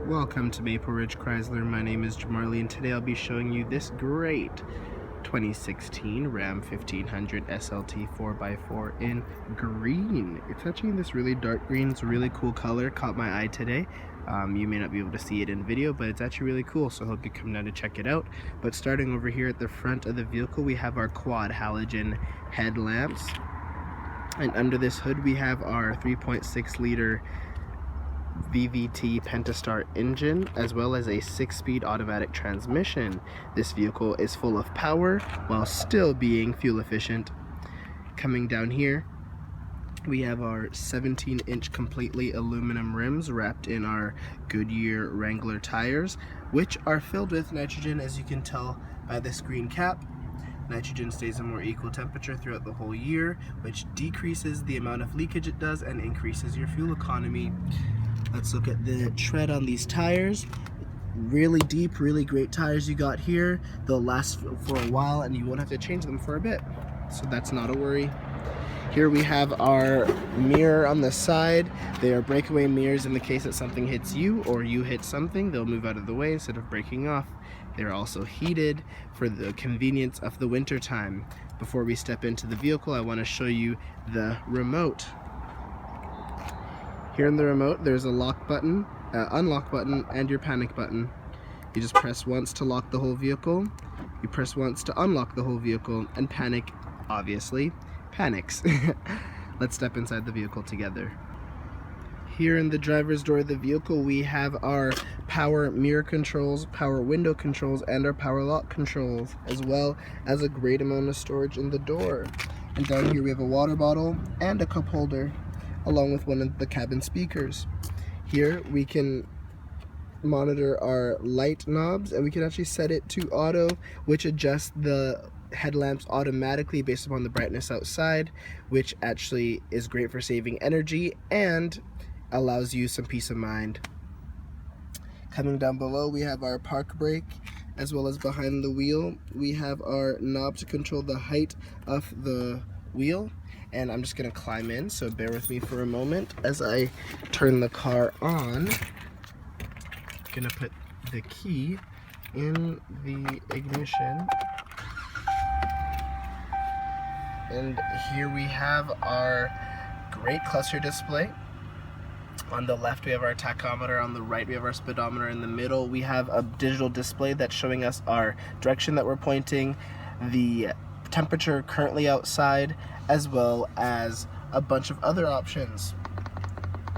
Welcome to Maple Ridge Chrysler. My name is Jamarly, and today I'll be showing you this great 2016 Ram 1500 SLT 4x4 in green. It's actually in this really dark green. It's a really cool color. Caught my eye today. You may not be able to see it in video, but it's actually really cool, so I hope you come down to check it out. But starting over here at the front of the vehicle, we have our quad halogen headlamps. And under this hood, we have our 3.6 liter VVT Pentastar engine, as well as a 6-speed automatic transmission. This vehicle is full of power while still being fuel efficient. Coming down here, we have our 17-inch completely aluminum rims wrapped in our Goodyear Wrangler tires, which are filled with nitrogen, as you can tell by this green cap. Nitrogen stays a more equal temperature throughout the whole year, which decreases the amount of leakage it does and increases your fuel economy. Let's look at the tread on these tires. Really deep, really great tires you got here. They'll last for a while and you won't have to change them for a bit, so that's not a worry. Here we have our mirror on the side. They are breakaway mirrors in the case that something hits you or you hit something. They'll move out of the way instead of breaking off. They're also heated for the convenience of the winter time. Before we step into the vehicle, I want to show you the remote. Here in the remote, there's a lock button, unlock button, and your panic button. You just press once to lock the whole vehicle. You press once to unlock the whole vehicle, and panic, obviously, panics. Let's step inside the vehicle together. Here in the driver's door of the vehicle, we have our power mirror controls, power window controls, and our power lock controls, as well as a great amount of storage in the door. And down here we have a water bottle and a cup holder, along with one of the cabin speakers. Here we can monitor our light knobs, and we can actually set it to auto, which adjusts the headlamps automatically based upon the brightness outside, which actually is great for saving energy and allows you some peace of mind. Coming down below, we have our park brake, as well as behind the wheel we have our knob to control the height of the wheel. And I'm just gonna climb in, so bear with me for a moment as I turn the car on. Gonna put the key in the ignition. And here we have our great cluster display. On the left we have our tachometer, on the right we have our speedometer, in the middle we have a digital display that's showing us our direction that we're pointing, the temperature currently outside, as well as a bunch of other options.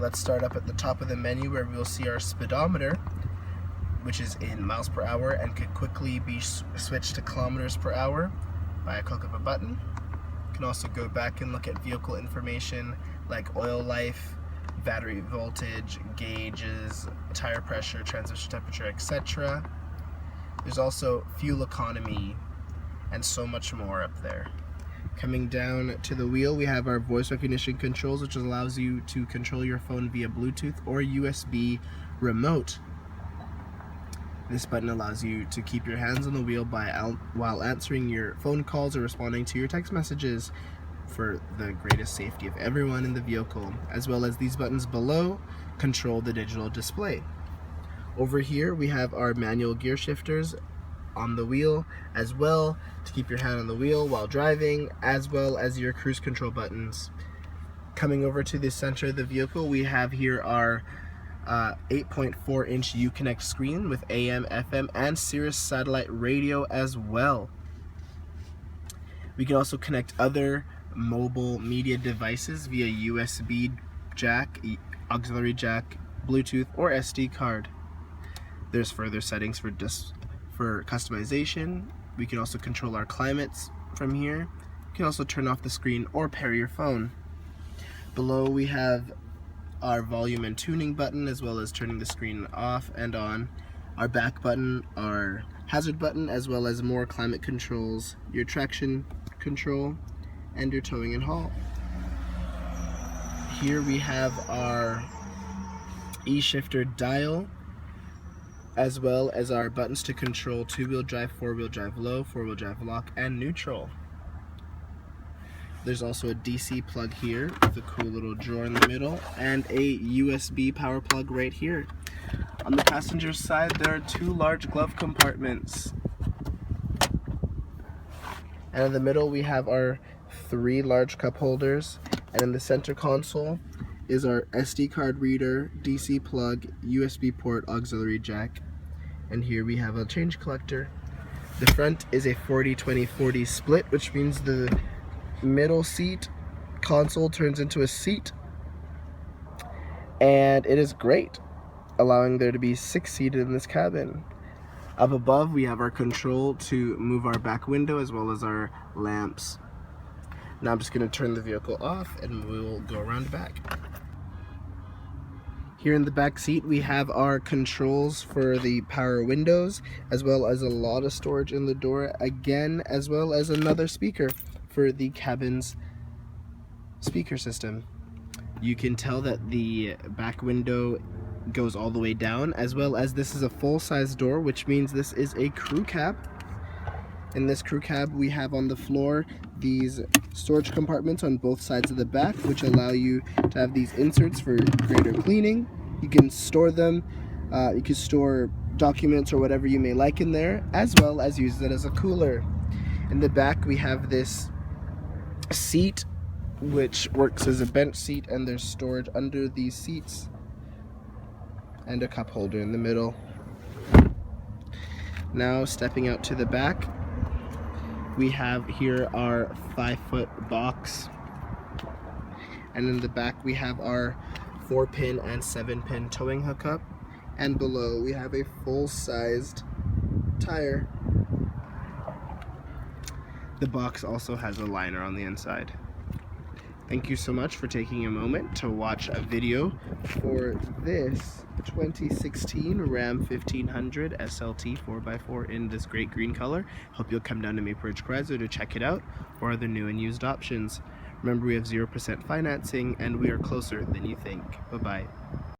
Let's start up at the top of the menu where we'll see our speedometer, which is in miles per hour and could quickly be switched to kilometers per hour by a click of a button. You can also go back and look at vehicle information like oil life, battery voltage, gauges, tire pressure, transmission temperature, etc. There's also fuel economy and so much more up there. Coming down to the wheel, we have our voice recognition controls, which allows you to control your phone via Bluetooth or USB remote. This button allows you to keep your hands on the wheel while answering your phone calls or responding to your text messages for the greatest safety of everyone in the vehicle, as well as these buttons below control the digital display. Over here we have our manual gear shifters on the wheel, as well to keep your hand on the wheel while driving, as well as your cruise control buttons. Coming over to the center of the vehicle, we have here our 8.4-inch Uconnect screen with AM, FM, and Sirius satellite radio as well. We can also connect other mobile media devices via USB jack, auxiliary jack, Bluetooth, or SD card. There's further settings for customization. We can also control our climates from here. You can also turn off the screen or pair your phone. Below we have our volume and tuning button, as well as turning the screen off and on. Our back button, our hazard button, as well as more climate controls, your traction control, and your towing and haul. Here we have our E-shifter dial, as well as our buttons to control 2-wheel drive, 4-wheel drive low, 4-wheel drive lock, and neutral. There's also a DC plug here with a cool little drawer in the middle and a USB power plug right here. On the passenger side, there are 2 large glove compartments. And in the middle, we have our 3 large cup holders. And in the center console is our SD card reader, DC plug, USB port, auxiliary jack. And here we have a change collector. The front is a 40-20-40 split, which means the middle seat console turns into a seat. And it is great, allowing there to be 6 seated in this cabin. Up above, we have our control to move our back window as well as our lamps. Now I'm just going to turn the vehicle off and we'll go around back. Here in the back seat, we have our controls for the power windows, as well as a lot of storage in the door again, as well as another speaker for the cabin's speaker system. You can tell that the back window goes all the way down, as well as this is a full-size door, which means this is a crew cab. In this crew cab, we have on the floor these storage compartments on both sides of the back, which allow you to have these inserts for greater cleaning. You can store them, you can store documents or whatever you may like in there, as well as use it as a cooler. In the back, we have this seat, which works as a bench seat, and there's storage under these seats, and a cup holder in the middle. Now stepping out to the back, we have here our 5-foot box, and in the back we have our 4-pin and 7-pin towing hookup, and below we have a full-sized tire. The box also has a liner on the inside. Thank you so much for taking a moment to watch a video for this 2016 Ram 1500 SLT 4x4 in this great green color. Hope you'll come down to Maple Ridge Chrysler to check it out, or other new and used options. Remember, we have 0% financing and we are closer than you think. Bye-bye.